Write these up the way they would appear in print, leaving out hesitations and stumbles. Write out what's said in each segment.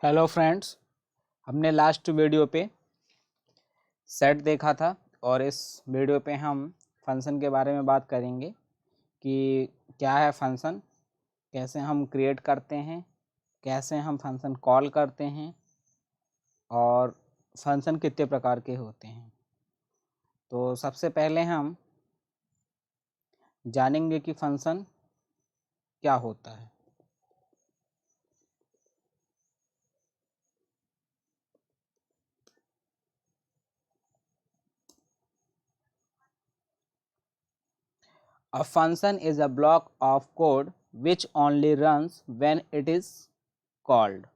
Hello friends, हमने last video पे set देखा था और इस वीडियो पे हम फंक्शन के बारे में बात करेंगे कि क्या है फंक्शन, कैसे हम क्रिएट करते हैं, कैसे हम फंक्शन कॉल करते हैं और फंक्शन कितने प्रकार के होते हैं। तो सबसे पहले हम जानेंगे कि फंक्शन क्या होता है। A function is a block of code which only runs when it is called.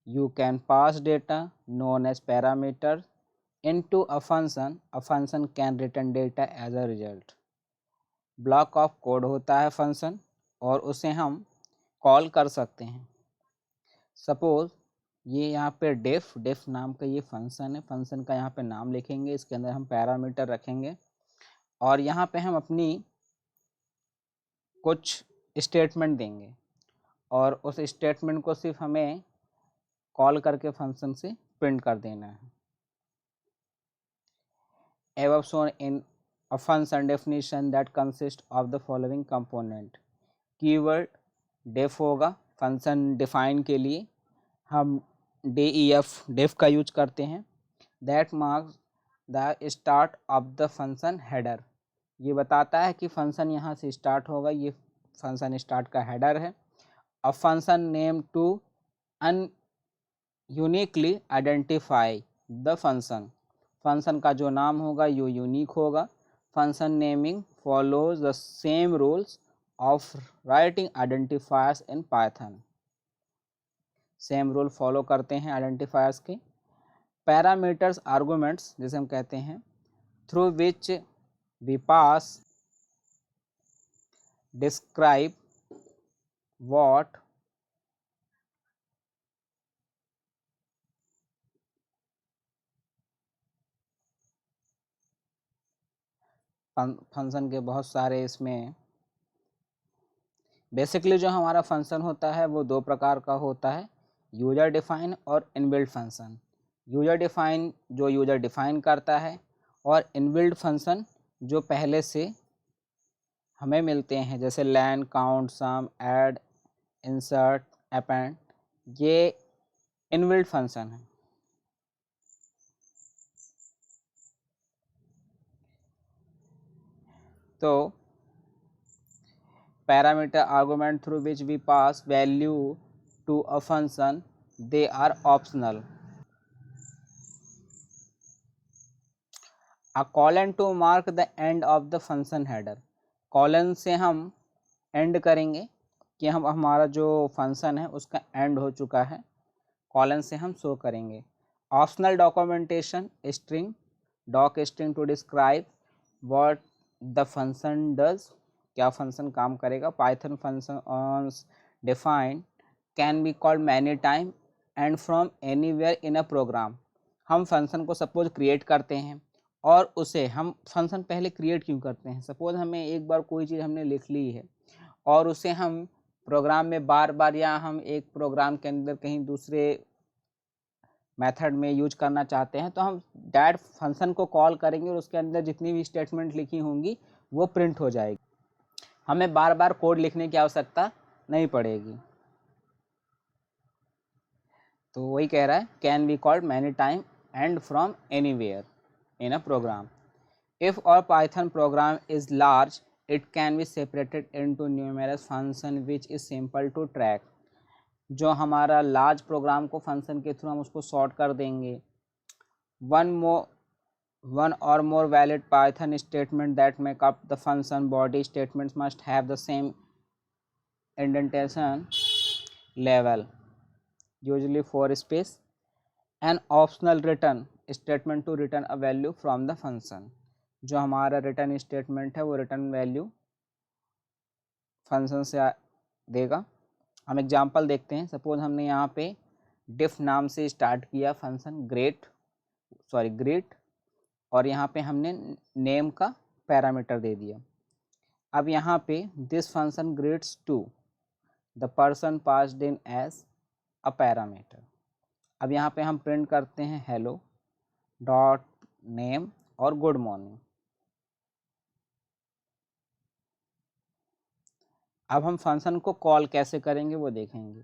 You can pass data known as parameters into a function. A function can return data as a result. Block of code होता है function और उसे हम call कर सकते हैं। Suppose ये यहाँ पे डेफ नाम का ये फंक्शन है। फंक्शन का यहाँ पे नाम लिखेंगे, इसके अंदर हम पैरामीटर रखेंगे और यहाँ पे हम अपनी कुछ स्टेटमेंट देंगे और उस स्टेटमेंट को सिर्फ हमें कॉल करके फंक्शन से प्रिंट कर देना है। Above shown in a function definition that consists of the following component. Keyword def होगा फंक्शन डिफाइन के लिए, हम def का यूज करते हैं। That marks the start of the function header, ये बताता है कि फंक्शन यहाँ से स्टार्ट होगा, ये फंक्शन स्टार्ट का हेडर है। A function name to uniquely identify the function, function का जो नाम होगा ये यूनिक होगा। Function naming follows the same rules of writing identifiers in Python, same rule follow करते हैं आइडेंटिफायर्स के। पैरामीटर्स आर्गुमेंट्स जिसे हम कहते हैं, through which we pass describe what function के बहुत सारे इसमें बेसिकली जो हमारा फंक्शन होता है वो दो प्रकार का होता है, यूजर डिफाइन और इनबिल्ट फंक्शन। यूजर डिफाइन जो यूजर डिफाइन करता है और इनबिल्ट फंक्शन जो पहले से हमें मिलते हैं, जैसे लैन, काउंट, सम, ऐड, इंसर्ट, अपेंड, ये इनबिल्ट फंक्शन है। तो parameter argument through which we pass value to a function, they are optional. A colon to mark the end of the function header, colon से हम end करेंगे कि हम हमारा जो फंक्शन है उसका एंड हो चुका है, कॉलन से हम शो करेंगे। Optional documentation string, doc string to describe what the function does, क्या फंक्शन काम करेगा। Python function defined can be called many time and from anywhere in a program. हम फंक्शन को सपोज क्रिएट करते हैं और उसे हम फंक्शन पहले क्रिएट क्यों करते हैं, सपोज हमें एक बार कोई चीज़ हमने लिख ली है और उसे हम प्रोग्राम में बार बार या हम एक प्रोग्राम के अंदर कहीं दूसरे मेथड में यूज करना चाहते हैं तो हम डायरेक्ट फंक्शन को कॉल करेंगे और उसके अंदर जितनी भी स्टेटमेंट लिखी होंगी वो प्रिंट हो जाएगी, हमें बार बार कोड लिखने की आवश्यकता नहीं पड़ेगी। तो वही कह रहा है, can be called many time and from anywhere in a program. If our Python program is large it can be separated into numerous function which is simple to track. जो हमारा लार्ज प्रोग्राम को function के through हम उसको sort कर देंगे। One or more valid Python statement that make up the function body statements must have the same indentation level, usually 4 space. An optional return statement to return a value from the function, जो हमारा return statement है वो return value function से देगा। हम example देखते हैं। Suppose हमने यहाँ पे डिफ नाम से स्टार्ट किया फंक्शन ग्रीट और यहाँ पे हमने नेम का पैरामीटर दे दिया। अब यहाँ पे this function greets to the person passed in as a parameter. अब यहाँ पे हम प्रिंट करते हैं हेलो डॉट नेम और गुड मॉर्निंग। अब हम फंक्शन को कॉल कैसे करेंगे वो देखेंगे।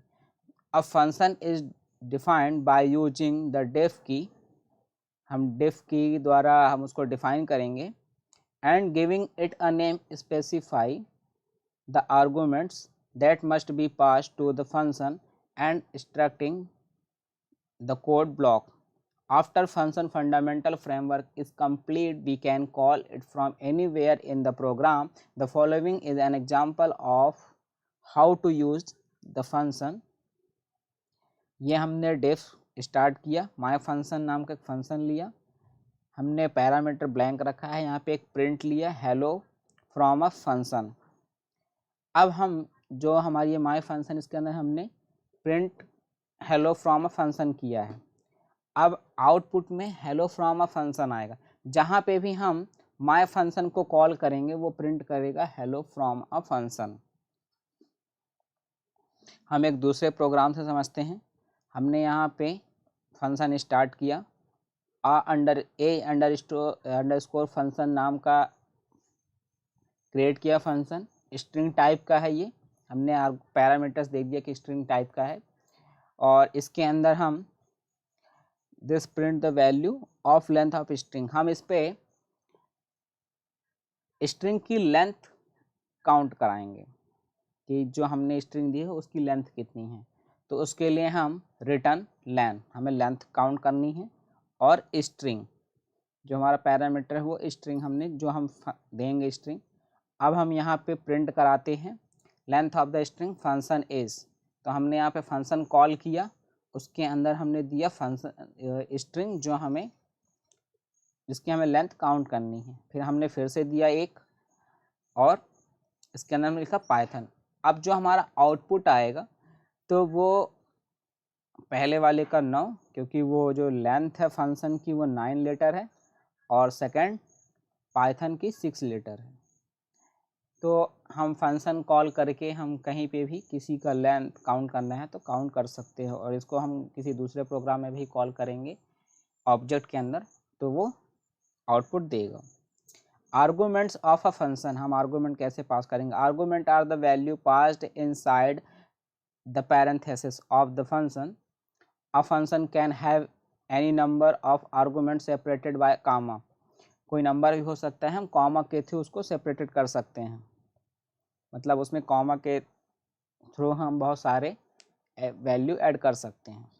अब function is defined by using the def key, हम डिफ की द्वारा हम उसको डिफाइन करेंगे, and giving it a name specify the arguments that must be passed to the function and extracting the code block. After function fundamental framework is complete, we can call it from anywhere in the program. The following is an example of how to use the function. ये हमने diff start किया, my function नाम का एक function लिया, हमने parameter blank रखा है, यहाँ पे एक प्रिंट लिया हेलो फ्रॉम अ फंक्शन। अब हम जो हमारी ये माई फंक्शन, इसके अंदर हमने print hello from a function किया है। अब आउटपुट में हेलो फ्रॉम अ फंक्शन आएगा, जहाँ पे भी हम माई फंक्शन को कॉल करेंगे वो प्रिंट करेगा हेलो फ्रॉम अ फंक्शन। हम एक दूसरे प्रोग्राम से समझते हैं। हमने यहाँ पे फंक्शन स्टार्ट किया, अंडरस्कोर फंक्शन नाम का क्रिएट किया फंक्शन, स्ट्रिंग टाइप का है ये, हमने पैरामीटर्स देख दिया कि स्ट्रिंग टाइप का है, और इसके अंदर हम this print the value of length of string, हम इस पे स्ट्रिंग की लेंथ काउंट कराएंगे कि जो हमने स्ट्रिंग दी है उसकी लेंथ कितनी है। तो उसके लिए हम रिटर्न लेंथ, हमें लेंथ काउंट करनी है, और स्ट्रिंग जो हमारा पैरामीटर है वो स्ट्रिंग हमने जो हम देंगे स्ट्रिंग। अब हम यहाँ पे प्रिंट कराते हैं length of the string function is, तो हमने यहाँ पे फंक्शन कॉल किया, उसके अंदर हमने दिया फंक्शन स्ट्रिंग जो हमें जिसकी हमें लेंथ काउंट करनी है, फिर हमने फिर से दिया एक, और इसके अंदर हमने लिखा पाइथन। अब जो हमारा आउटपुट आएगा तो वो पहले वाले का 9, क्योंकि वो जो लेंथ है फंक्शन की वो 9 लेटर है, और सेकंड पाइथन की 6 लेटर है। तो हम फंक्शन कॉल करके हम कहीं पे भी किसी का लेंथ काउंट करना है तो काउंट कर सकते हैं, और इसको हम किसी दूसरे प्रोग्राम में भी कॉल करेंगे ऑब्जेक्ट के अंदर तो वो आउटपुट देगा। आर्गूमेंट्स ऑफ अ फंक्शन, हम आर्गूमेंट कैसे पास करेंगे। Argument are the value passed inside the parenthesis of the function. A function can have any number of argument separated by comma, कोई नंबर भी हो सकता है, हम कॉमा के थ्रू उसको सेपरेटेड कर सकते हैं, मतलब उसमें कॉमा के थ्रू हम बहुत सारे वैल्यू ऐड कर सकते हैं।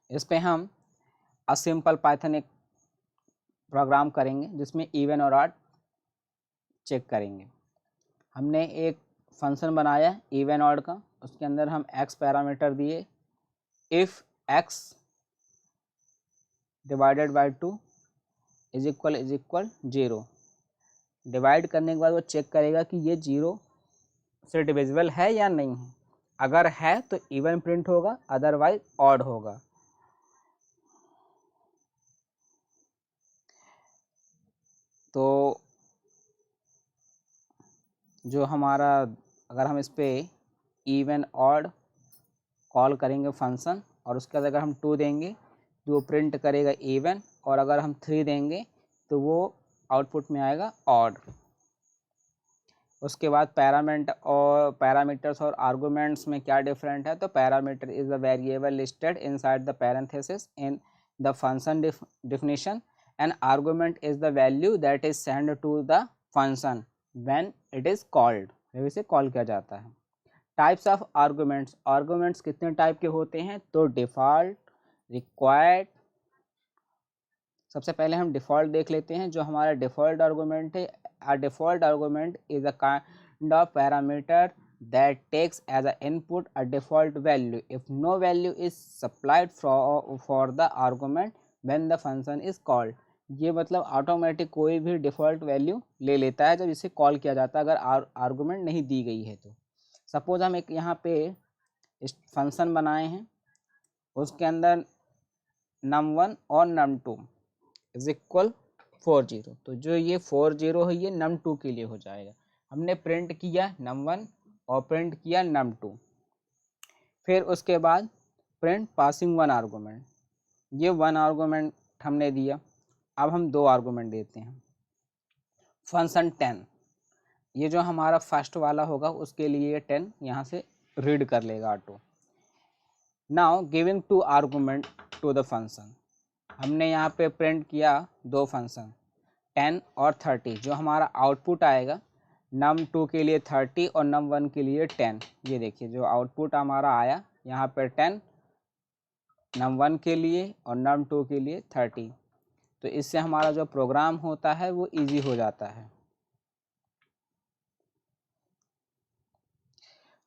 इस पे हम अ सिंपल पाइथन एक प्रोग्राम करेंगे जिसमें इवन और ऑड चेक करेंगे। हमने एक फंक्शन बनाया इवन ऑड का, उसके अंदर हम x पैरामीटर दिए, if x divided by 2 is equal 0। Divide करने के बाद वो चेक करेगा कि ये 0 से डिविजिबल है या नहीं है, अगर है तो इवन प्रिंट होगा, अदरवाइज ऑड होगा। तो जो हमारा, अगर हम इस पर इवन ऑड कॉल करेंगे फंक्शन, और उसके बाद अगर हम 2 देंगे तो वो प्रिंट करेगा इवन, और अगर हम 3 देंगे तो वो आउटपुट में आएगा ऑड। उसके बाद पैरामीटर्स और आर्गुमेंट्स में क्या डिफरेंट है, तो parameter is the variable listed inside the parenthesis in the function definition, and argument is the value that is sent to the function when it is called, जब इसे call किया जाता है। टाइप्स ऑफ आर्गुमेंट्स, आर्गुमेंट्स कितने type के होते हैं, तो डिफ़ॉल्ट, रिक्वायर्ड। सबसे पहले हम डिफ़ॉल्ट देख लेते हैं। जो हमारा डिफ़ॉल्ट आर्गुमेंट है, a default argument is a kind of parameter that takes as an input a default value if no value is supplied for the argument when the function is called। ये मतलब automatic कोई भी default value ले लेता है जब इसे call किया जाता है, अगर आर्गुमेंट नहीं दी गई है तो। सपोज हम एक यहाँ पे फंक्शन बनाए हैं, उसके अंदर num1 और num2 इज इक्वल 40, तो जो ये 40 है ये num2 के लिए हो जाएगा। हमने प्रिंट किया num1 और प्रिंट किया num2। फिर उसके बाद प्रिंट पासिंग वन आर्गूमेंट, ये वन आर्गूमेंट हमने दिया। अब हम दो आर्गूमेंट देते हैं। फंक्शन 10, ये जो हमारा फर्स्ट वाला होगा उसके लिए 10 यहाँ से रीड कर लेगा auto. Now giving two argument to the function, हमने यहाँ पे प्रिंट किया दो फंक्शन 10 और 30। जो हमारा आउटपुट आएगा num2 के लिए 30 और num1 के लिए 10। ये देखिए जो आउटपुट हमारा आया यहाँ पर 10 num1 के लिए और num2 के लिए 30। तो इससे हमारा जो प्रोग्राम होता है वो इजी हो जाता है।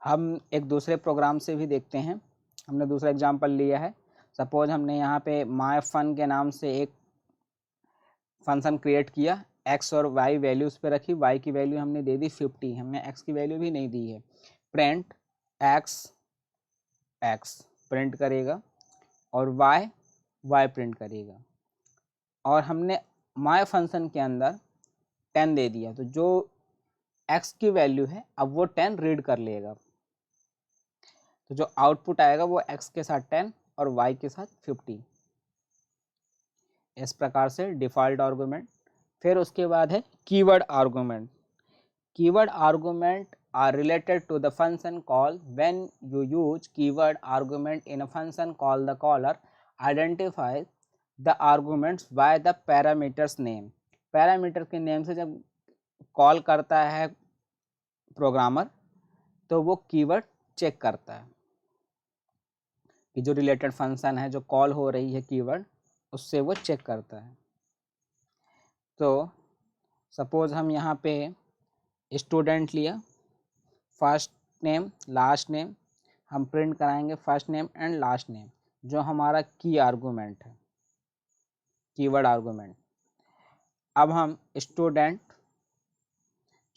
हम एक दूसरे प्रोग्राम से भी देखते हैं। हमने दूसरा एग्जांपल लिया है। सपोज हमने यहाँ पे माय फन के नाम से एक फंक्शन क्रिएट किया, x और y वैल्यू उस पर रखी, y की वैल्यू हमने दे दी 50, हमने x की वैल्यू भी नहीं दी है। प्रिंट x प्रिंट करेगा और y प्रिंट करेगा। और हमने माय फंक्शन के अंदर 10 दे दिया, तो जो x की वैल्यू है अब वो 10 रीड कर लेगा। तो जो आउटपुट आएगा वो x के साथ 10 और y के साथ 50। इस प्रकार से डिफ़ॉल्ट आर्गूमेंट। फिर उसके बाद है keyword argument. Keyword argument are related to the function call when you use keyword argument in a function call the caller identify the arguments by the parameters name. Parameter के name से जब call करता है programmer तो वो keyword check करता है कि जो रिलेटेड फंक्शन है, जो कॉल हो रही है कीवर्ड, उससे वो चेक करता है। तो सपोज हम यहाँ पे स्टूडेंट लिया, फर्स्ट नेम लास्ट नेम, हम प्रिंट कराएंगे first name and last name, जो हमारा की आर्गूमेंट है, कीवर्ड आर्गूमेंट। अब हम स्टूडेंट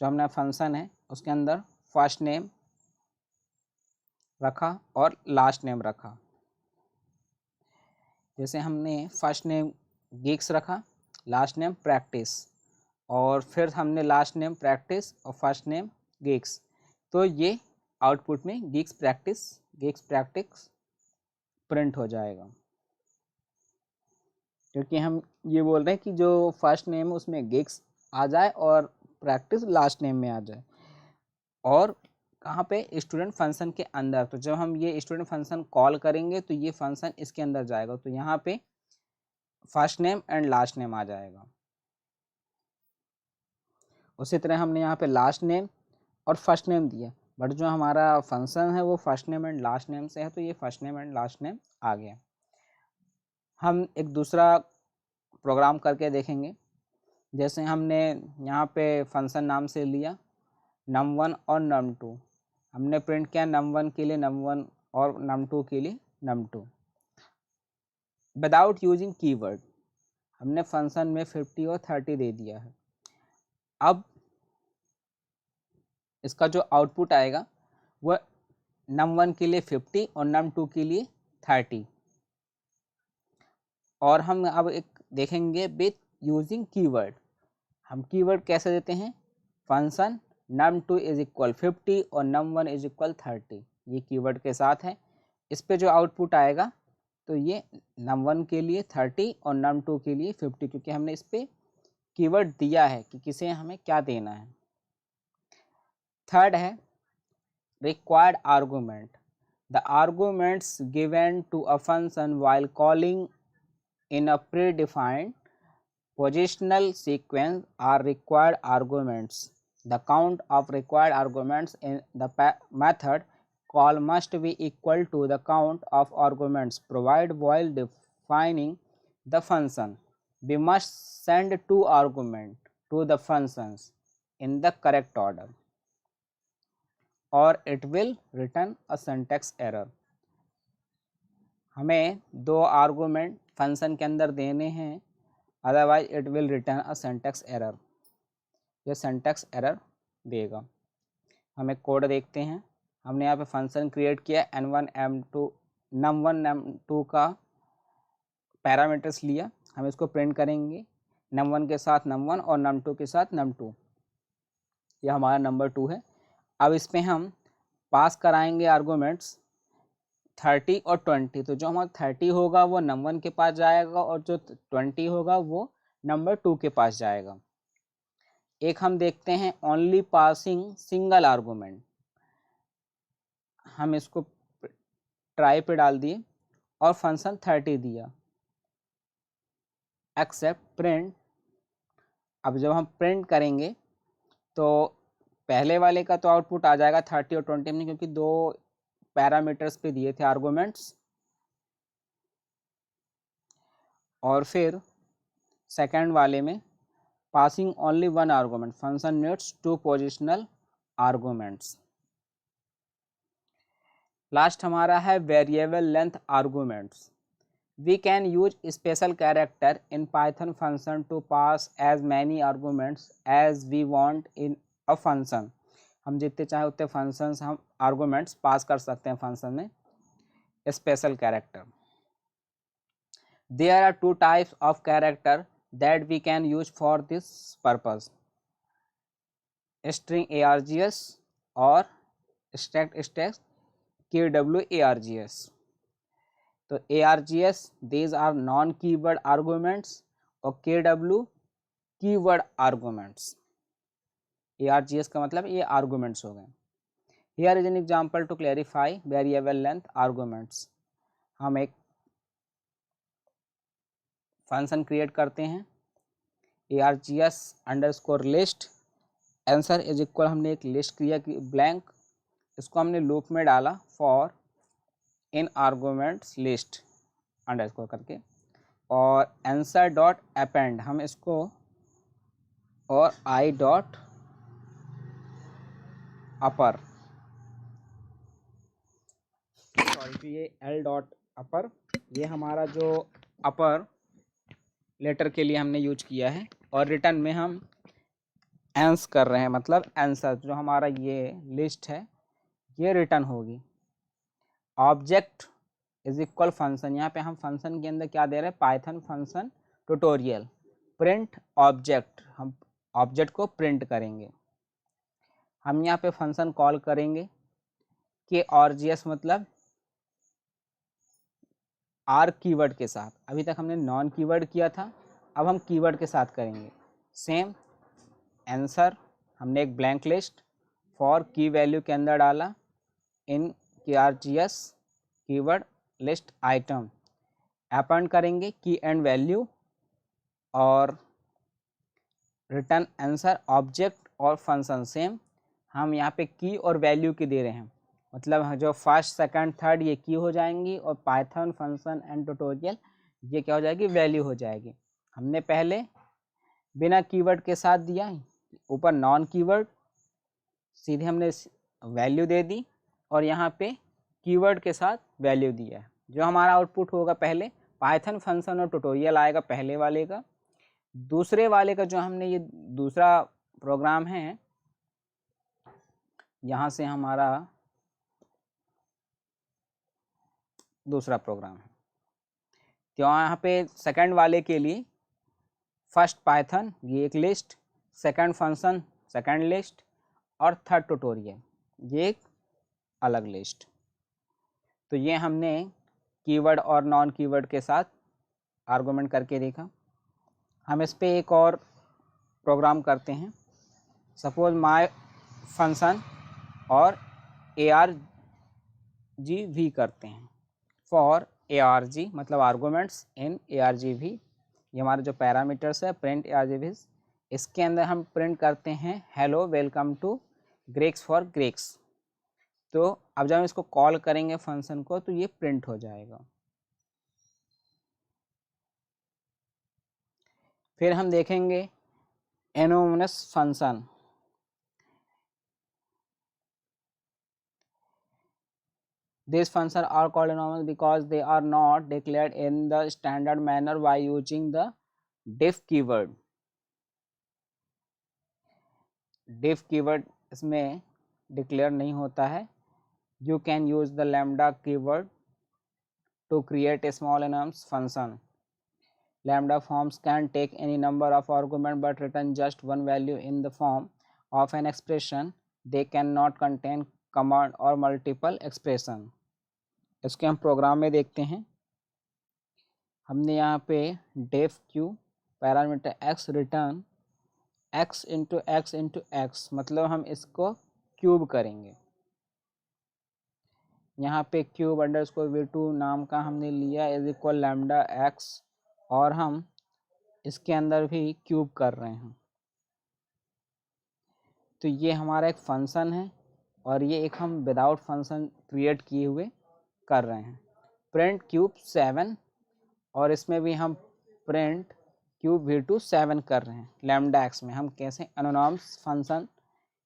जो हमने फंक्शन है उसके अंदर फर्स्ट नेम रखा और लास्ट नेम रखा। जैसे हमने फर्स्ट नेम गिग्स रखा, लास्ट नेम प्रैक्टिस, और फिर हमने लास्ट नेम प्रैक्टिस और फर्स्ट नेम गिग्स, तो ये आउटपुट में गिग्स प्रैक्टिस प्रिंट हो जाएगा। क्योंकि हम ये बोल रहे हैं कि जो फर्स्ट नेम है उसमें गिग्स आ जाए और प्रैक्टिस लास्ट नेम में आ जाए। और कहाँ पे? स्टूडेंट फंक्शन के अंदर। तो जब हम ये स्टूडेंट फंक्शन कॉल करेंगे तो ये फंक्शन इसके अंदर जाएगा, तो यहाँ पे first name and last name आ जाएगा। उसी तरह हमने यहाँ पे लास्ट नेम और फर्स्ट नेम दिया, बट जो हमारा फंक्शन है वो first name and last name से है, तो ये first name and last name आ गया। हम एक दूसरा प्रोग्राम करके देखेंगे। जैसे हमने यहाँ पे फंक्शन नाम से लिया num1 और num2, हमने प्रिंट किया num1 के लिए num1 और num2 के लिए num2 विदाउट यूजिंग कीवर्ड। हमने फंक्शन में 50 और 30 दे दिया है। अब इसका जो आउटपुट आएगा वह num1 के लिए 50 और num2 के लिए 30। और हम अब एक देखेंगे विथ यूजिंग कीवर्ड। हम कीवर्ड कैसे देते हैं? फंक्शन num2 इज इक्वल 50 और num1 इज इक्वल 30, ये कीवर्ड के साथ है। इस पे जो आउटपुट आएगा तो ये num1 के लिए 30 और num2 के लिए 50, क्योंकि हमने इस पे कीवर्ड दिया है कि किसे हमें क्या देना है। थर्ड है required argument. The arguments given to a function while calling in a predefined positional sequence are required arguments. The count of required arguments in the method call must be equal to the count of arguments provided while defining the function. We must send two arguments to the functions in the correct order, or it will return a syntax error. हमें दो argument function के अंदर देने हैं, otherwise it will return a syntax error. ये syntax error देगा। हम एक कोड देखते हैं। हमने यहाँ पे फंक्शन क्रिएट किया n1 m2 num1 num2 का पैरामीटर्स लिया, हम इसको प्रिंट करेंगे num1 के साथ num1 और num2 के साथ num2। यह हमारा नंबर 2 है। अब इस पर हम पास कराएंगे आर्गूमेंट्स 30 और 20, तो जो हमारा 30 होगा वो नंबर 1 के पास जाएगा और जो 20 होगा वो नंबर 2 के पास जाएगा। एक हम देखते हैं ओनली पासिंग सिंगल आर्गूमेंट, हम इसको ट्राई पे डाल दिए और फंक्शन 30 दिया, एक्सेप्ट प्रिंट। अब जब हम प्रिंट करेंगे तो पहले वाले का तो आउटपुट आ जाएगा 30 और 20 में, क्योंकि दो पैरामीटर्स पे दिए थे आर्गूमेंट्स। और फिर सेकंड वाले में passing only one argument, function needs 2 positional arguments. Last हमारा है variable length arguments. We can use special character in Python function to pass as many arguments as we want in a function. हम जितने चाहे उतने functions हम arguments पास कर सकते हैं फंक्शन में। Special character, there are two types of character that we can use for this purpose, string args और static kwargs। तो args these are non keyword arguments और kw कीवर्ड आर्गूमेंट्स। args का मतलब ये आर्गूमेंट्स हो गए। Here is an example to clarify variable length arguments. हम एक फंक्शन क्रिएट करते हैं args underscore list, answer is equal, हमने एक लिस्ट क्रिएट की ब्लैंक, इसको हमने लूप में डाला for in arguments list underscore करके, और आंसर डॉट अपेंड हम इसको, और आई डॉट अपर, सॉरी ये एल डॉट अपर, ये हमारा जो अपर लेटर के लिए हमने यूज किया है, और रिटर्न में हम एंस कर रहे हैं, मतलब आंसर जो हमारा ये लिस्ट है ये रिटर्न होगी। ऑब्जेक्ट इज इक्वल फंक्शन, यहाँ पे हम फंक्शन के अंदर क्या दे रहे हैं, Python function tutorial print object, हम ऑब्जेक्ट को प्रिंट करेंगे। हम यहाँ पे फंक्शन कॉल करेंगे कि आरजीएस मतलब आर कीवर्ड के साथ, अभी तक हमने नॉन कीवर्ड किया था, अब हम कीवर्ड के साथ करेंगे। सेम आंसर, हमने एक ब्लैंक लिस्ट फॉर की वैल्यू के अंदर डाला इन KRGS keyword list item, append करेंगे की एंड वैल्यू और रिटर्न आंसर ऑब्जेक्ट और फंक्शन सेम। हम यहाँ पे की और वैल्यू की दे रहे हैं, मतलब जो फर्स्ट सेकंड थर्ड ये की हो जाएंगी और पाइथन फंक्शन एंड ट्यूटोरियल ये क्या हो जाएगी, वैल्यू हो जाएगी। हमने पहले बिना कीवर्ड के साथ दिया, ऊपर नॉन कीवर्ड, सीधे हमने वैल्यू दे दी, और यहाँ पे कीवर्ड के साथ वैल्यू दिया है। जो हमारा आउटपुट होगा पहले पाइथन फंक्शन और ट्यूटोरियल आएगा पहले वाले का, दूसरे वाले का जो हमने ये दूसरा प्रोग्राम है, यहाँ से हमारा दूसरा प्रोग्राम है, तो यहाँ पे सेकंड वाले के लिए फर्स्ट पाइथन ये एक list, second function second list, और थर्ड ट्यूटोरियल ये एक अलग लिस्ट। तो ये हमने कीवर्ड और नॉन कीवर्ड के साथ आर्गुमेंट करके देखा। हम इस पे एक और प्रोग्राम करते हैं, सपोज माय फंक्शन और ARGV करते हैं, फॉर ARG मतलब आर्गुमेंट्स इन ARGV, ये हमारे जो पैरामीटर्स है प्रिंट ARGV, इसके अंदर हम प्रिंट करते हैं hello welcome to geeks for geeks. तो अब जब हम इसको कॉल करेंगे फंक्शन को तो ये प्रिंट हो जाएगा। फिर हम देखेंगे anonymous function. These functions are called anonymous because they are not declared in the standard manner by using the diff keyword. diff keyword इसमें declare नहीं होता है। You can use the lambda keyword to create a small anonymous function. Lambda forms can take any number of arguments but return just one value in the form of an expression. They cannot contain command or multiple expression. इसके हम programme में देखते हैं। हमने यहाँ पे def Q parameter X return x into X into X, मतलब हम इसको क्यूब करेंगे। यहाँ पे क्यूब अंडरस्कोर v2 नाम का हमने लिया इज इक्वल लैम्डा एक्स, और हम इसके अंदर भी क्यूब कर रहे हैं। तो ये हमारा एक फंक्शन है और ये एक हम विदाउट फंक्शन क्रिएट किए हुए कर रहे हैं। प्रिंट क्यूब 7, और इसमें भी हम प्रिंट क्यूब v2 7 कर रहे हैं। लैम्डा एक्स में हम कैसे एनोनिमस फंक्शन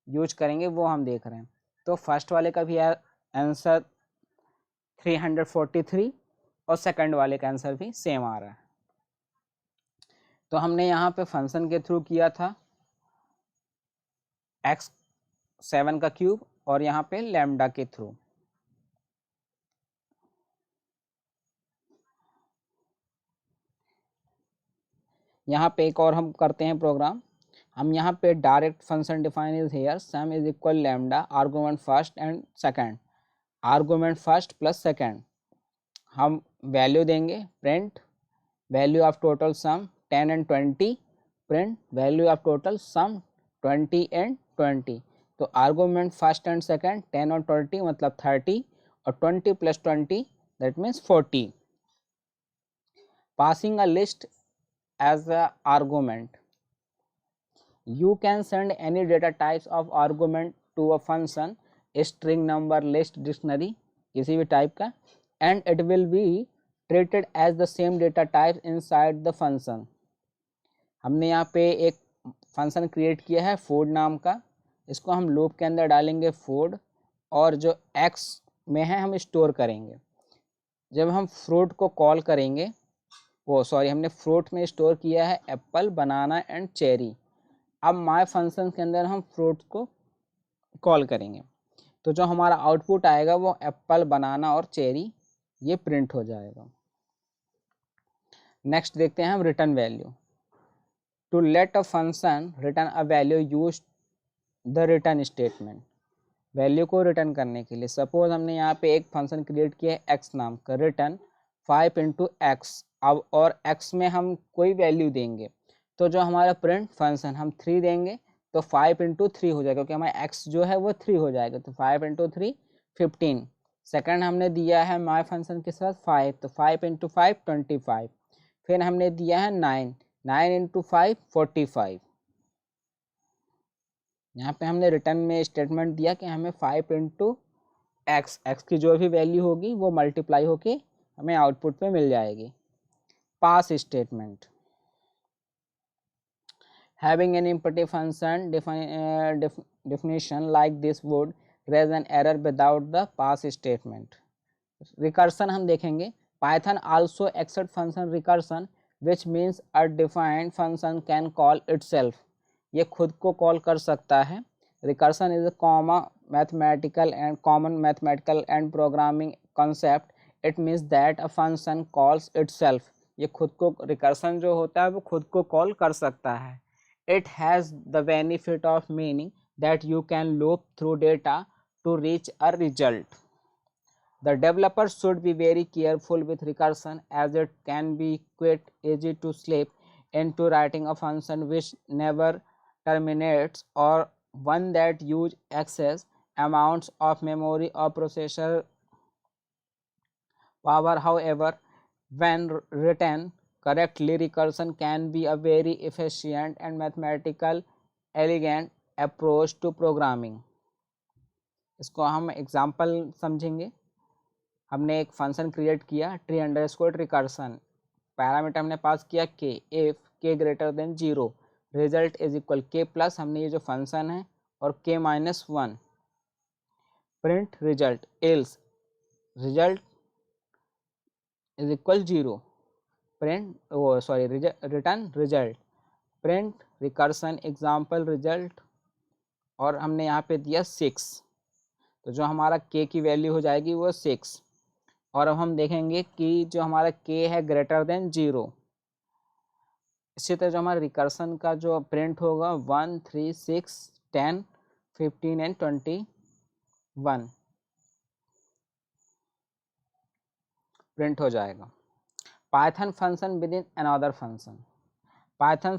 यूज करेंगे वो हम देख रहे हैं। तो फर्स्ट वाले का भी आंसर 343 और सेकंड वाले का आंसर भी सेम आ रहा है। तो हमने यहाँ पे फंक्शन के थ्रू किया था x7 का क्यूब, और यहाँ पे लैम्डा के थ्रू। यहाँ पे एक और हम करते हैं प्रोग्राम। हम यहाँ पे direct function define is here some is equal lambda argument first and second, argument first plus second. हम वैल्यू देंगे, print value of total sum 10 and 20, print value of total sum 20 and 20। तो argument first and second 10 और 20 मतलब 30, और 20 plus 20 that means 40। Passing a list as a argument, you can send any data types of argument to a function, string, number, list, dictionary, किसी भी type का, and it will be treated as the same data type inside the function। हमने यहाँ पे एक function create किया है food नाम का, इसको हम लूप के अंदर डालेंगे food, और जो x में है हम स्टोर करेंगे। जब हम फ्रूट को कॉल करेंगे, हमने फ्रूट में स्टोर किया है एप्पल, बनाना एंड चेरी। अब माय फंक्शन के अंदर हम फ्रूट को कॉल करेंगे, तो जो हमारा आउटपुट आएगा वो एप्पल, बनाना और चेरी ये प्रिंट हो जाएगा। नेक्स्ट देखते हैं हम return value. To let a function return a value use the return statement. Value को रिटर्न करने के लिए सपोज हमने यहाँ पे एक फंक्शन क्रिएट किया है x नाम का, रिटर्न 5 इंटू एक्स। अब और x में हम कोई वैल्यू देंगे, तो जो हमारा प्रिंट फंक्शन हम 3 देंगे तो 5 इंटू 3 हो जाएगा, क्योंकि हमारा x जो है वो 3 हो जाएगा। तो 5 इंटू 3 15। सेकेंड हमने दिया है माई फंक्शन के साथ 5, तो 5 इंटू 5 25। फिर हमने दिया है 9, 9 इंटू 5 45। यहाँ पे हमने रिटर्न में स्टेटमेंट दिया कि हमें 5 इंटू एक्स की जो भी वैल्यू होगी वो मल्टीप्लाई होके हमें आउटपुट पे मिल जाएगी। पास statement, having an imperative function definition like this would raise an error without the pass statement। recursion हम देखेंगे, Python also accept function recursion which means a defined function can call itself। ये खुद को call कर सकता है। recursion is a common mathematical and programming concept। it means that a function calls itself। ये खुद को recursion जो होता है वो खुद को कॉल कर सकता है। it has the benefit of meaning that you can loop through data to reach a result। The developer should be very careful with recursion as it can be quite easy to slip into writing a function which never terminates or one that use excess amounts of memory or processor power। However, when written correctly, recursion can be a very efficient and mathematical elegant approach to programming। इसको हम example समझेंगे। हमने एक function create किया tree underscore recursion, parameter हमने पास किया k, if k greater than 0 result is equal k plus, हमने ये जो फंक्शन है और k minus 1, print result else result is equal 0, print return result, print recursion example result, और हमने यहाँ पे दिया 6, तो जो हमारा k की वैल्यू हो जाएगी वो 6। और अब हम देखेंगे कि जो हमारा k है ग्रेटर देन 0। इसी तरह जो हमारा रिकर्सन का जो प्रिंट होगा 1, 3, 6, 10, 15 एंड 21। प्रिंट हो जाएगा। Python function with in another function. Python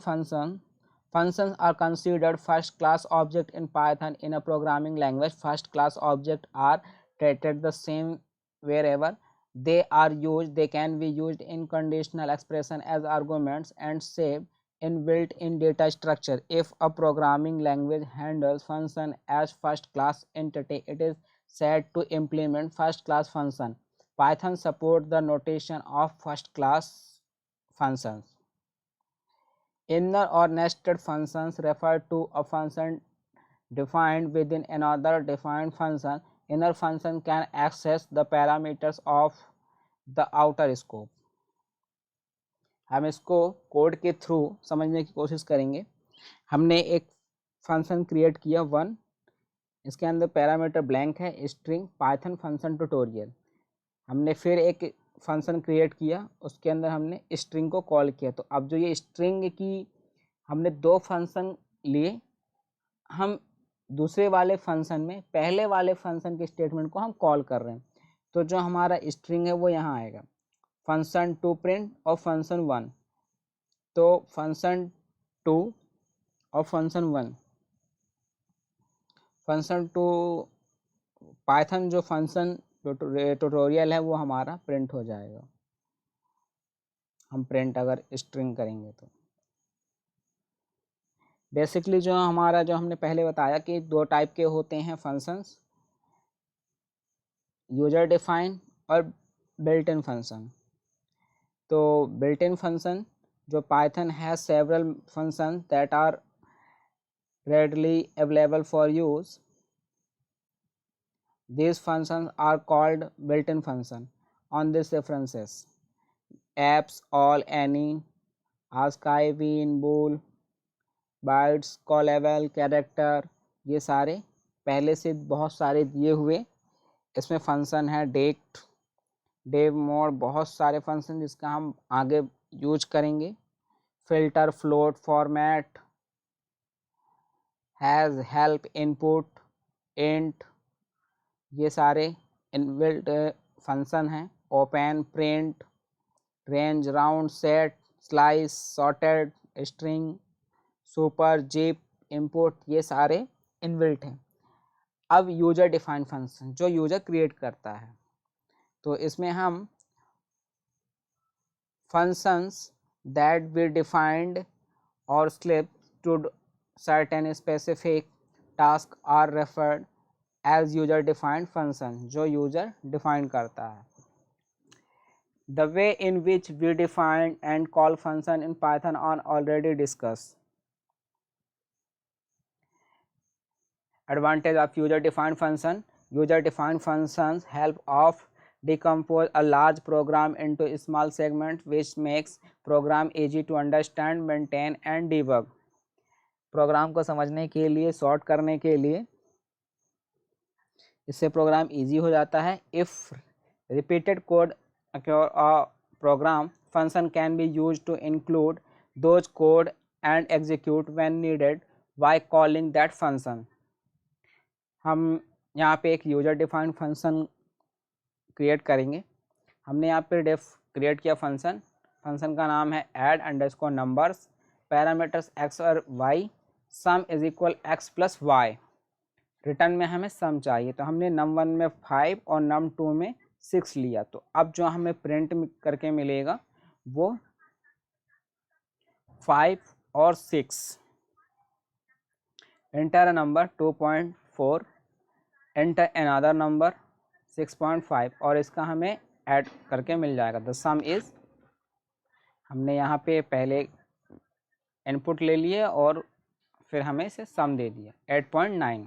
functions are considered first class object in Python. In a programming language, first class objects are treated the same wherever they are used. They can be used in conditional expression as arguments and saved in built-in data structure. If a programming language handles function as first class entity, it is said to implement first class function. Python supports the notation of first class functions. Inner or nested functions refer to a function defined within another defined function. Inner function can access the parameters of the outer scope. हम इसको code के through समझने की कोशिश करेंगे। हमने एक function create किया 1, इसके अंदर पैरामीटर ब्लैंक है, स्ट्रिंग पाइथन फंक्शन ट्यूटोरियल। हमने फिर एक फंक्शन क्रिएट किया, उसके अंदर हमने स्ट्रिंग को कॉल किया। तो अब जो ये स्ट्रिंग की हमने 2 फंक्शन लिए, हम दूसरे वाले फंक्शन में पहले वाले फंक्शन के स्टेटमेंट को हम कॉल कर रहे हैं। तो जो हमारा स्ट्रिंग है वो यहाँ आएगा, फंक्शन 2 प्रिंट और फंक्शन 1। तो फंक्शन 2 और फंक्शन 1, फंक्शन 2 पाइथन जो फंक्शन ट्यूटोरियल है वो हमारा प्रिंट हो जाएगा। हम प्रिंट अगर स्ट्रिंग करेंगे तो बेसिकली जो हमारा जो हमने पहले बताया कि 2 टाइप के होते हैं फंक्शंस, यूजर डिफाइन और बिल्ट इन फंक्शन। तो बिल्ट इन फंक्शन जो Python has several function that are readily available for use. These functions are called built-in function. On these references: apps, all, any, ASCII, bean, bool, bytes, callable, character, ये सारे पहले से बहुत सारे दिए हुए इसमें फंक्शन है। डेट, डेव मोड, बहुत सारे फंक्शन जिसका हम आगे यूज करेंगे। Filter, float, format, hash, help, input, int, ये सारे इनबिल्ट फंक्शन हैं। Open, print, range, round, set, slice, sorted, string, super, zip, input, ये सारे इनबिल्ट हैं। अब यूजर डिफाइंड फंक्शन जो यूजर क्रिएट करता है, तो इसमें हम functions that we defined or slip to certain specific task are referred as user defined function, जो यूजर डिफाइन करता है। The way in which we define and call function in Python are already discussed. Advantage of user defined function: user defined functions help of decompose a large program into small segments, which makes program easy to understand, maintain and debug. Program को समझने के लिए, sort करने के लिए इससे programme easy हो जाता है। If repeated code program function can be use to include those code and execute when needed by calling that function. हम यहाँ पे एक यूजर डिफाइंड फंक्शन क्रिएट करेंगे। हमने यहाँ पे क्रिएट किया फंक्शन का नाम है add_numbers, पैरामीटर्स x और y, sum is equal x plus Y. Return में हमें सम चाहिए, तो हमने num1 में 5 और num2 में 6 लिया। तो अब जो हमें प्रिंट करके मिलेगा वो 5 और 6। Enter a number 2.4, enter another number 6.5 और इसका हमें ऐड करके मिल जाएगा। द सम इज, हमने यहाँ पे पहले इनपुट ले लिए और फिर हमें इसे सम दे दिया 8.9।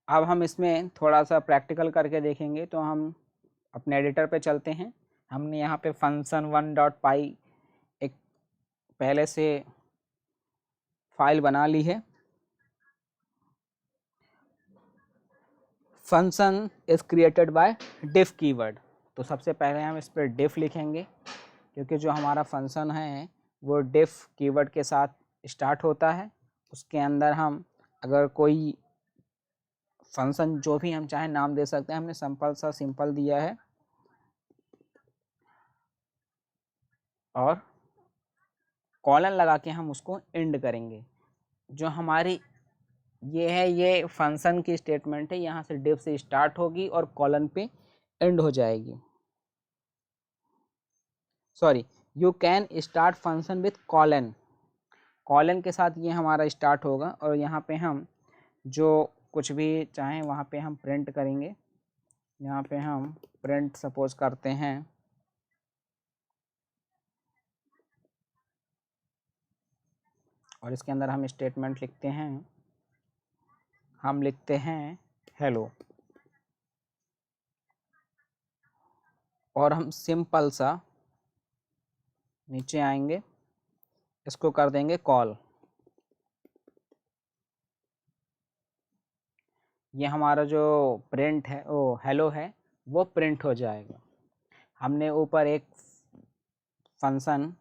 अब हम इसमें थोड़ा सा प्रैक्टिकल करके देखेंगे। तो हम अपने एडिटर पे चलते हैं। हमने यहाँ पे फंक्शन 1.py एक पहले से फाइल बना ली है। Function is created by diff keyword. तो सबसे पहले हम इस पर डिफ लिखेंगे, क्योंकि जो हमारा फंक्शन है वो डिफ कीवर्ड के साथ स्टार्ट होता है। उसके अंदर हम अगर कोई फंक्शन जो भी हम चाहे नाम दे सकते हैं, हमने सिंपल दिया है। और कॉलन लगा के हम उसको एंड करेंगे। जो हमारी ये है, ये फंक्शन की स्टेटमेंट है, यहाँ से डिफ से स्टार्ट होगी और कॉलन पे एंड हो जाएगी। Sorry, you can start function with colon. Colon के साथ ये हमारा स्टार्ट होगा और यहाँ पे हम जो कुछ भी चाहें वहाँ पे हम प्रिंट करेंगे। यहाँ पे हम प्रिंट सपोज करते हैं, और इसके अंदर हम स्टेटमेंट लिखते हैं, हम लिखते हैं हेलो, और हम सिंपल सा नीचे आएंगे, इसको कर देंगे कॉल। ये हमारा जो प्रिंट है, वो हेलो है, वो प्रिंट हो जाएगा। हमने ऊपर एक फंक्शन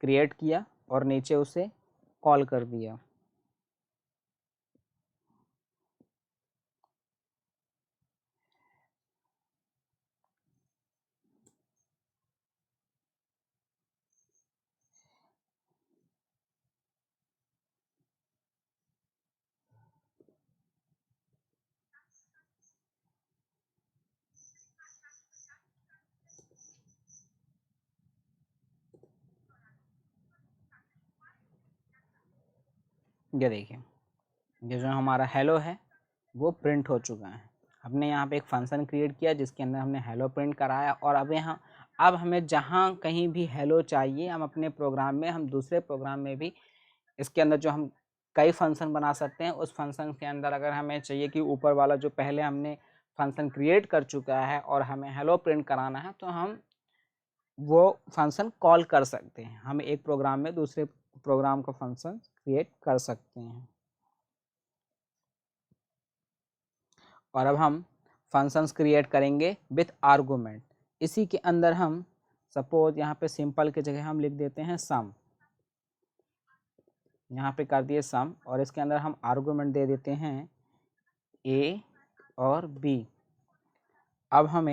क्रिएट किया और नीचे उसे कॉल कर दिया। ये देखिए, ये जो हमारा हेलो है वो प्रिंट हो चुका है। हमने यहाँ पे एक फंक्शन क्रिएट किया जिसके अंदर हमने हेलो प्रिंट कराया, और अब हमें जहाँ कहीं भी हेलो चाहिए, हम अपने प्रोग्राम में, हम दूसरे प्रोग्राम में भी इसके अंदर जो हम कई फंक्शन बना सकते हैं, उस फंक्शन के अंदर अगर हमें चाहिए कि ऊपर वाला जो पहले हमने फंक्शन क्रिएट कर चुका है और हमें हेलो प्रिंट कराना है, तो हम वो फंक्शन कॉल कर सकते हैं। हम एक प्रोग्राम में दूसरे प्रोग्राम का फंक्शन क्रिएट कर सकते हैं। और अब हम फंक्शंस क्रिएट करेंगे विथ आर्गूमेंट। इसी के अंदर हम सपोज यहाँ पे सिंपल की जगह हम लिख देते हैं सम, यहाँ पे कर दिए सम, और इसके अंदर हम आर्गूमेंट दे देते हैं ए और बी। अब हम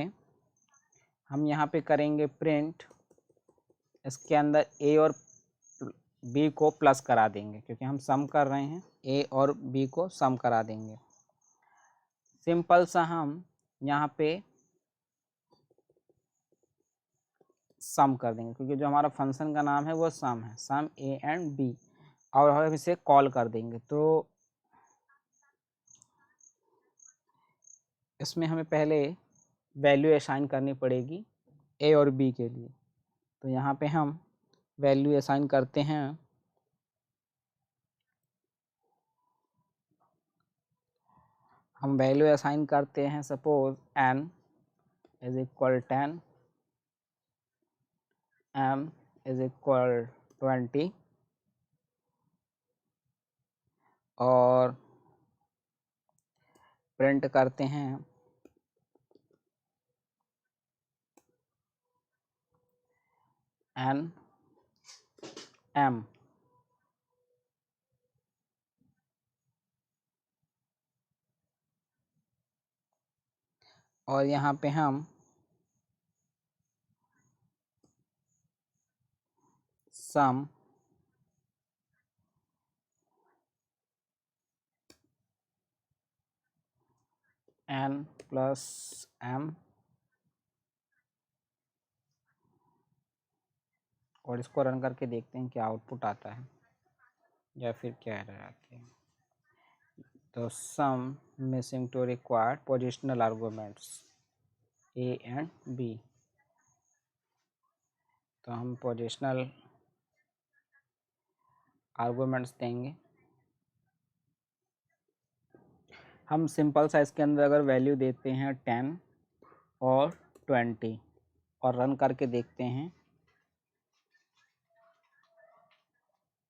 यहाँ पे करेंगे प्रिंट, इसके अंदर ए और बी को प्लस करा देंगे क्योंकि हम सम कर रहे हैं, ए और बी को सम करा देंगे। सिंपल सा हम यहाँ पे सम कर देंगे क्योंकि जो हमारा फंक्शन का नाम है वो सम है, सम ए एंड बी, और हम इसे कॉल कर देंगे। तो इसमें हमें पहले वैल्यू असाइन करनी पड़ेगी ए और बी के लिए। तो यहाँ पे हम वैल्यू असाइन करते हैं, हम वैल्यू असाइन करते हैं suppose n is equal 10, m is equal 20, और प्रिंट करते हैं n m। और यहाँ पे हम सम n प्लस m, और इसको रन करके देखते हैं क्या आउटपुट आता है या फिर क्या एरर आती है। तो sum missing two required positional arguments A and B. तो हम पोजिशनल आर्गूमेंट्स देंगे। हम सिंपल सा इसके अंदर अगर वैल्यू देते हैं 10 और 20 और रन करके देखते हैं,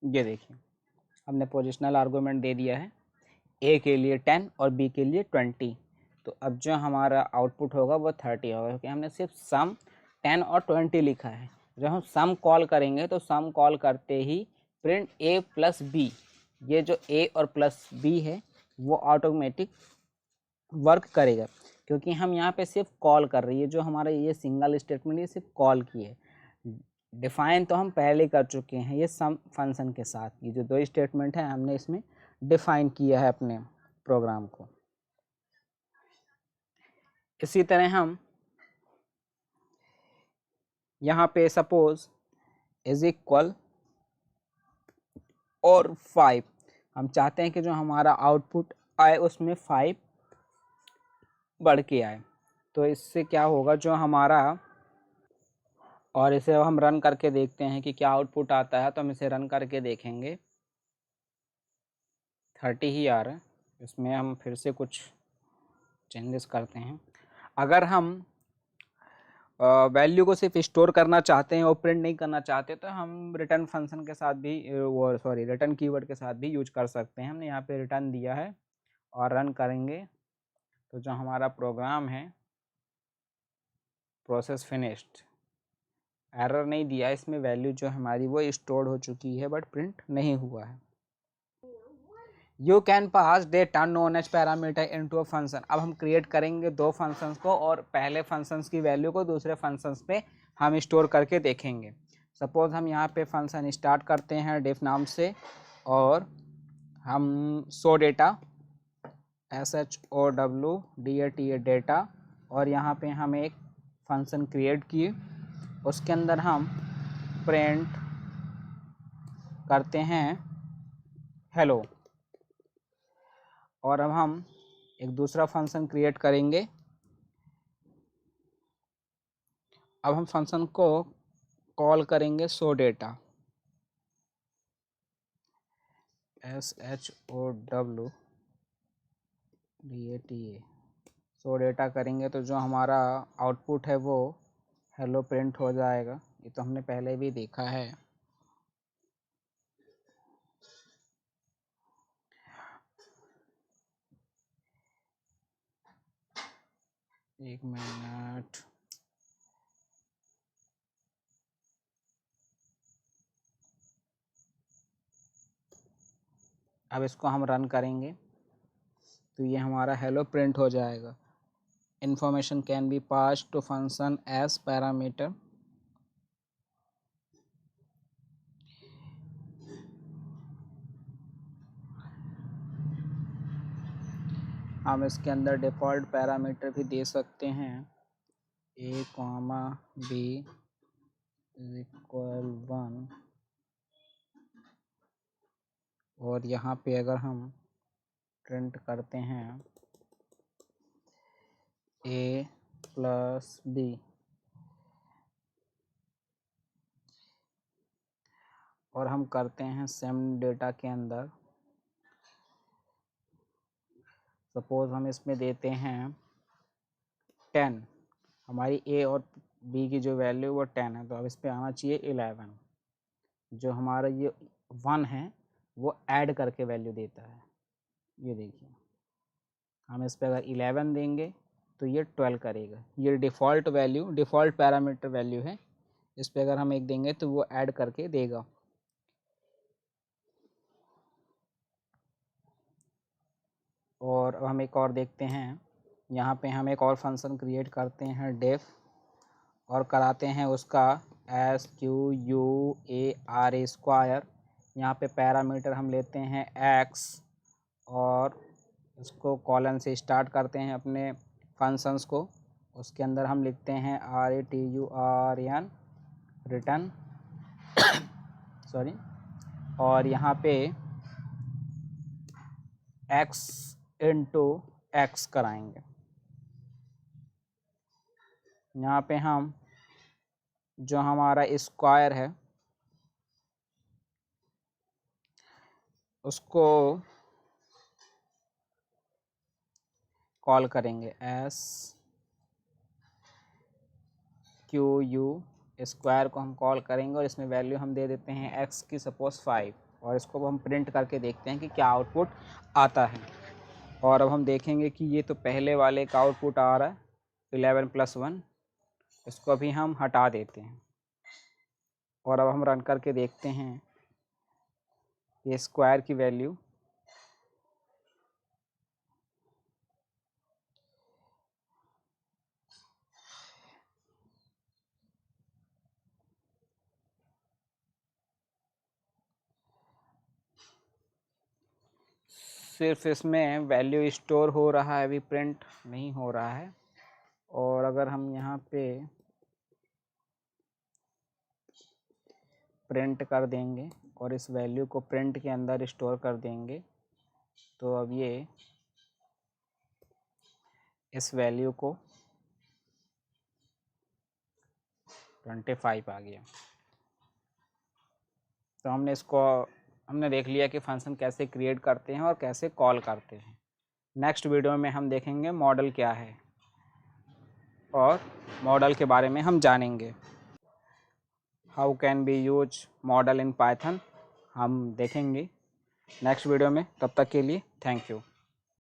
ये देखिए हमने पोजिशनल आर्गूमेंट दे दिया है, ए के लिए 10 और बी के लिए 20। तो अब जो हमारा आउटपुट होगा वो 30 होगा क्योंकि हमने सिर्फ सम 10 और 20 लिखा है। जब हम सम कॉल करेंगे तो सम कॉल करते ही प्रिंट ए प्लस बी, ये जो ए और प्लस बी है वो ऑटोमेटिक वर्क करेगा, क्योंकि हम यहाँ पे सिर्फ कॉल कर रही है, जो हमारा ये सिंगल स्टेटमेंट ये सिर्फ कॉल की है। डिफाइन तो हम पहले कर चुके हैं ये सम फंक्शन के साथ, ये जो दो स्टेटमेंट है हमने इसमें डिफाइन किया है अपने प्रोग्राम को। इसी तरह हम यहाँ पे सपोज इज इक्वल और 5, हम चाहते हैं कि जो हमारा आउटपुट आए उसमें 5 बढ़ के आए। तो इससे क्या होगा, जो हमारा, और इसे हम रन करके देखते हैं कि क्या आउटपुट आता है। तो हम इसे रन करके देखेंगे, 30 ही आ रहा है। इसमें हम फिर से कुछ चेंजेस करते हैं। अगर हम वैल्यू को सिर्फ स्टोर करना चाहते हैं और प्रिंट नहीं करना चाहते, तो हम रिटर्न फंक्शन के साथ भी रिटर्न कीवर्ड के साथ भी यूज कर सकते हैं। हमने यहाँ पे रिटर्न दिया है और रन करेंगे तो जो हमारा प्रोग्राम है प्रोसेस फिनिश्ड, एरर नहीं दिया, इसमें वैल्यू जो हमारी वो स्टोर हो चुकी है बट प्रिंट नहीं हुआ है। You can pass data known as parameter into a function. अब हम क्रिएट करेंगे दो फंक्शंस को और पहले फंक्शंस की वैल्यू को दूसरे फंक्शंस पे हम स्टोर करके देखेंगे। सपोज हम यहाँ पे फंक्शन स्टार्ट करते हैं डिफ नाम से और हम शो डेटा SHOW डेटा, और यहाँ पे हम एक फंक्शन क्रिएट किए, उसके अंदर हम प्रिंट करते हैं हेलो। और अब हम एक दूसरा फंक्शन क्रिएट करेंगे। अब हम फंक्शन को कॉल करेंगे show data SHOW show data करेंगे तो जो हमारा आउटपुट है वो हेलो प्रिंट हो जाएगा। ये तो हमने पहले भी देखा है। एक मिनट, अब इसको हम रन करेंगे तो ये हमारा हेलो प्रिंट हो जाएगा। Information can be pass to function as parameter. हम इसके अंदर डिफ़ॉल्ट पैरामीटर भी दे सकते हैं, a, b इज इक्वल 1, और यहाँ पे अगर हम प्रिंट करते हैं a प्लस b, और हम करते हैं सेम डेटा के अंदर, सपोज हम इसमें देते हैं 10, हमारी a और b की जो वैल्यू वो 10 है, तो अब इस पर आना चाहिए 11। जो हमारा ये 1 है वो ऐड करके वैल्यू देता है। ये देखिए, हम इस पर अगर 11 देंगे तो ये 12 करेगा। ये default value, default parameter value है। इस पर अगर हम एक देंगे तो वो ऐड करके देगा। और अब हम एक और देखते हैं, यहाँ पे हम एक और फंक्शन क्रिएट करते हैं डेफ, और कराते हैं उसका SQUAR स्क्वायर। यहाँ पे पैरामीटर हम लेते हैं x, और इसको कॉलन से स्टार्ट करते हैं अपने फंक्शंस को। उसके अंदर हम लिखते हैं RETURN रिटर्न सॉरी, और यहाँ पे x इंटू x कराएंगे। यहाँ पे हम जो हमारा स्क्वायर है उसको कॉल करेंगे SQU स्क्वायर को हम कॉल करेंगे, और इसमें वैल्यू हम दे देते हैं x की सपोज 5, और इसको हम प्रिंट करके देखते हैं कि क्या आउटपुट आता है। और अब हम देखेंगे कि ये तो पहले वाले का आउटपुट आ रहा है 11 + 1, इसको भी हम हटा देते हैं। और अब हम रन करके देखते हैं ये स्क्वायर की वैल्यू सिर्फ इसमें वैल्यू स्टोर हो रहा है, अभी प्रिंट नहीं हो रहा है। और अगर हम यहाँ पे प्रिंट कर देंगे और इस वैल्यू को प्रिंट के अंदर स्टोर कर देंगे, तो अब ये इस वैल्यू को 25 आ गया। तो हमने देख लिया कि फंक्शन कैसे क्रिएट करते हैं और कैसे कॉल करते हैं। नेक्स्ट वीडियो में हम देखेंगे मॉडल क्या है और मॉडल के बारे में हम जानेंगे। How can be use model in Python हम देखेंगे नेक्स्ट वीडियो में। तब तक के लिए थैंक यू।